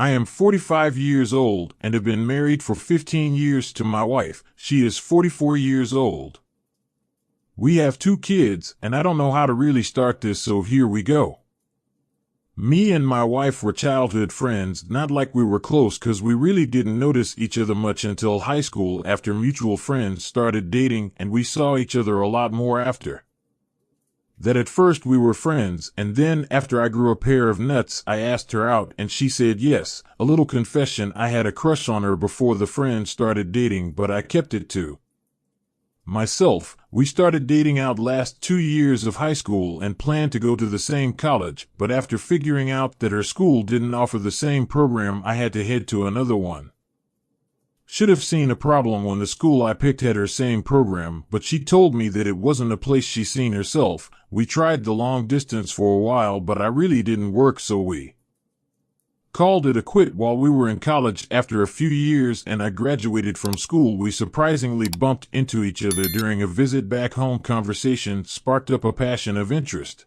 I am 45 years old and have been married for 15 years to my wife. She is 44 years old. We have 2 kids, and I don't know how to really start this, so here we go. Me and my wife were childhood friends, not like we were close because we really didn't notice each other much until high school after mutual friends started dating, and we saw each other a lot more after that. At first we were friends, and then after I grew a pair of nuts, I asked her out and she said yes. A little confession, I had a crush on her before the friends started dating, but I kept it to myself. We started dating out last 2 years of high school and planned to go to the same college, but after figuring out that her school didn't offer the same program, I had to head to another one. Should have seen a problem when the school I picked had her same program, but she told me that it wasn't a place she seen herself. We tried the long distance for a while, but I really didn't work, so we called it a quit while we were in college. After a few years and I graduated from school, we surprisingly bumped into each other during a visit back home. Conversation sparked up a passion of interest.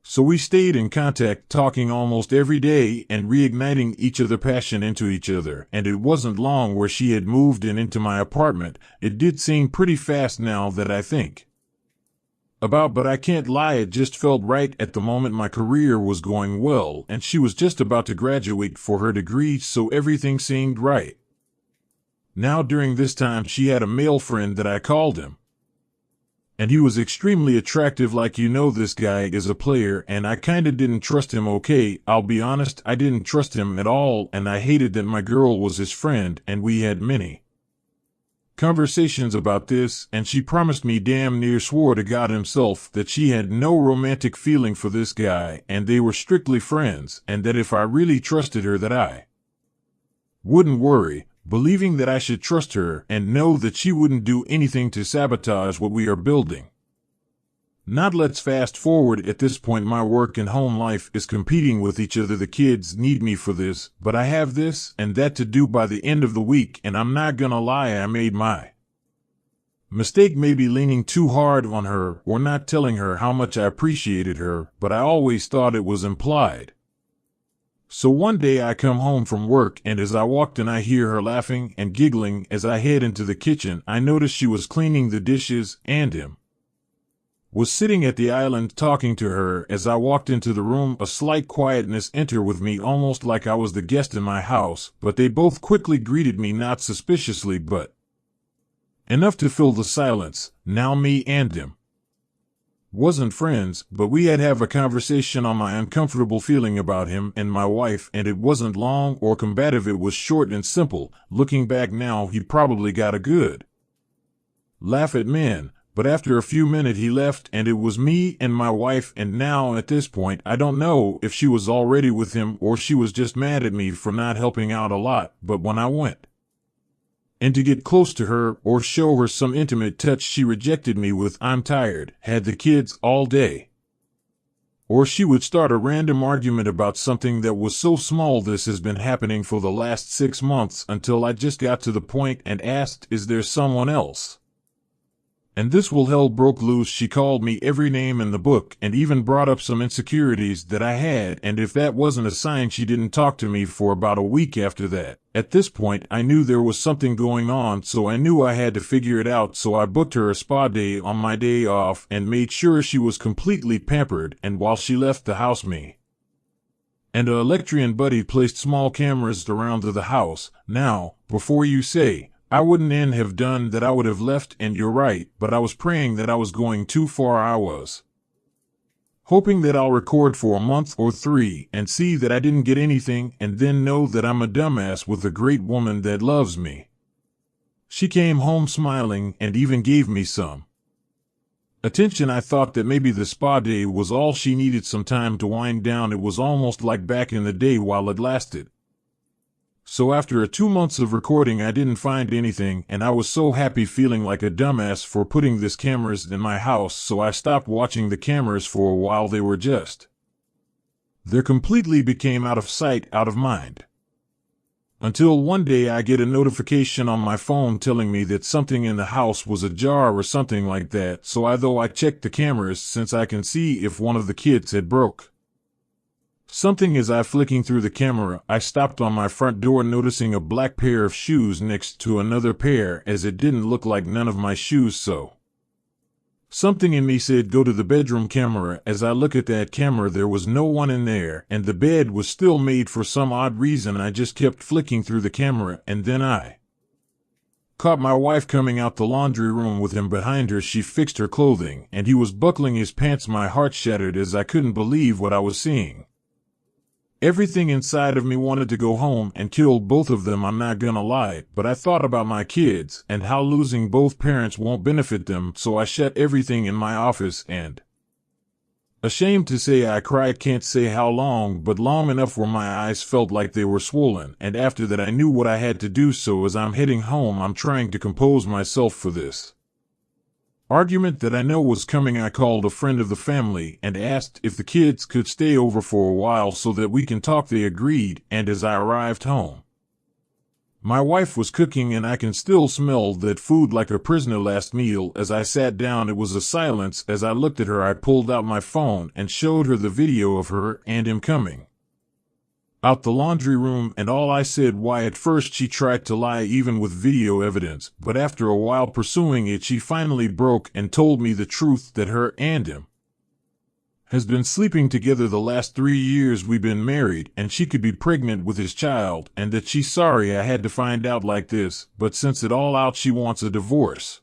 So we stayed in contact, talking almost every day and reigniting each other's passion into each other, and it wasn't long where she had moved into my apartment. It did seem pretty fast now that I think about, but I can't lie, it just felt right at the moment. My career was going well, and she was just about to graduate for her degree, so everything seemed right. Now during this time she had a male friend that I called him, and he was extremely attractive. Like, this guy is a player, and I kinda didn't trust him. Okay, I'll be honest, I didn't trust him at all, and I hated that my girl was his friend, and we had many conversations about this, and she promised me, damn near swore to God himself, that she had no romantic feeling for this guy, and they were strictly friends, and that if I really trusted her that I wouldn't worry, believing that I should trust her and know that she wouldn't do anything to sabotage what we are building. Not let's fast forward. At this point my work and home life is competing with each other. The kids need me for this, but I have this and that to do by the end of the week, and I'm not gonna lie, I made my mistake maybe leaning too hard on her or not telling her how much I appreciated her, but I always thought it was implied. So one day I come home from work, and as I walked in I hear her laughing and giggling. As I head into the kitchen, I noticed she was cleaning the dishes, and him was sitting at the island talking to her. As I walked into the room, a slight quietness entered with me, almost like I was the guest in my house, but they both quickly greeted me, not suspiciously, but enough to fill the silence. Now me and him wasn't friends, but we had have a conversation on my uncomfortable feeling about him and my wife, and it wasn't long or combative. It was short and simple. Looking back now, he probably got a good laugh at men, but after a few minutes he left, and it was me and my wife. And now at this point I don't know if she was already with him or she was just mad at me for not helping out a lot, but when I went and to get close to her or show her some intimate touch, she rejected me with, I'm tired, had the kids all day. Or she would start a random argument about something that was so small. This has been happening for the last 6 months, until I just got to the point and asked, is there someone else? And this will hell broke loose. She called me every name in the book and even brought up some insecurities that I had, and if that wasn't a sign, she didn't talk to me for about a week after that. At this point I knew there was something going on, so I knew I had to figure it out. So I booked her a spa day on my day off and made sure she was completely pampered, and while she left the house, me and a electrician buddy placed small cameras around the house. Now, before you say I wouldn't have done that, I would have left, and you're right, but I was praying that I was going too far. I was hoping that I'll record for a month or 3 and see that I didn't get anything, and then know that I'm a dumbass with a great woman that loves me. She came home smiling and even gave me some attention. I thought that maybe the spa day was all she needed, some time to wind down. It was almost like back in the day while it lasted. So after 2 months of recording I didn't find anything, and I was so happy, feeling like a dumbass for putting these cameras in my house, so I stopped watching the cameras for a while. They were just there, completely became out of sight, out of mind. Until one day I get a notification on my phone telling me that something in the house was ajar or something like that, so I checked the cameras since I can see if one of the kids had broke Something as I flicking through the camera, I stopped on my front door noticing a black pair of shoes next to another pair as it didn't look like none of my shoes so. Something in me said go to the bedroom camera. As I look at that camera there was no one in there and the bed was still made. For some odd reason I just kept flicking through the camera and then I caught my wife coming out the laundry room with him behind her. She fixed her clothing and he was buckling his pants. My heart shattered as I couldn't believe what I was seeing. Everything inside of me wanted to go home and kill both of them, I'm not gonna lie, but I thought about my kids and how losing both parents won't benefit them, so I shut everything in my office and, ashamed to say, I cried. Can't say how long, but long enough where my eyes felt like they were swollen, and after that I knew what I had to do. So as I'm heading home I'm trying to compose myself for this argument that I know was coming. I called a friend of the family and asked if the kids could stay over for a while so that we can talk. They agreed, and as I arrived home, my wife was cooking and I can still smell that food like a prisoner. Last meal. As I sat down it was a silence. As I looked at her I pulled out my phone and showed her the video of her and him coming out the laundry room, and all I said, why? At first she tried to lie even with video evidence, but after a while pursuing it she finally broke and told me the truth, that her and him has been sleeping together the last 3 years we've been married, and she could be pregnant with his child, and that she's sorry I had to find out like this, but since it all out she wants a divorce.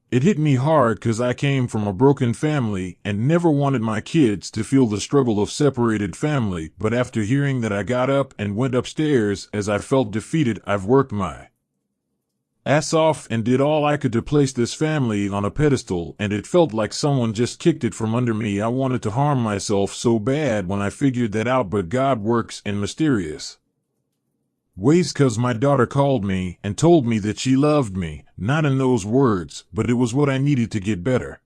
It hit me hard because I came from a broken family and never wanted my kids to feel the struggle of separated family, but after hearing that I got up and went upstairs as I felt defeated. I've worked my ass off and did all I could to place this family on a pedestal, and it felt like someone just kicked it from under me. I wanted to harm myself so bad when I figured that out, but God works in mysterious ways, cause my daughter called me and told me that she loved me, not in those words, but it was what I needed to get better.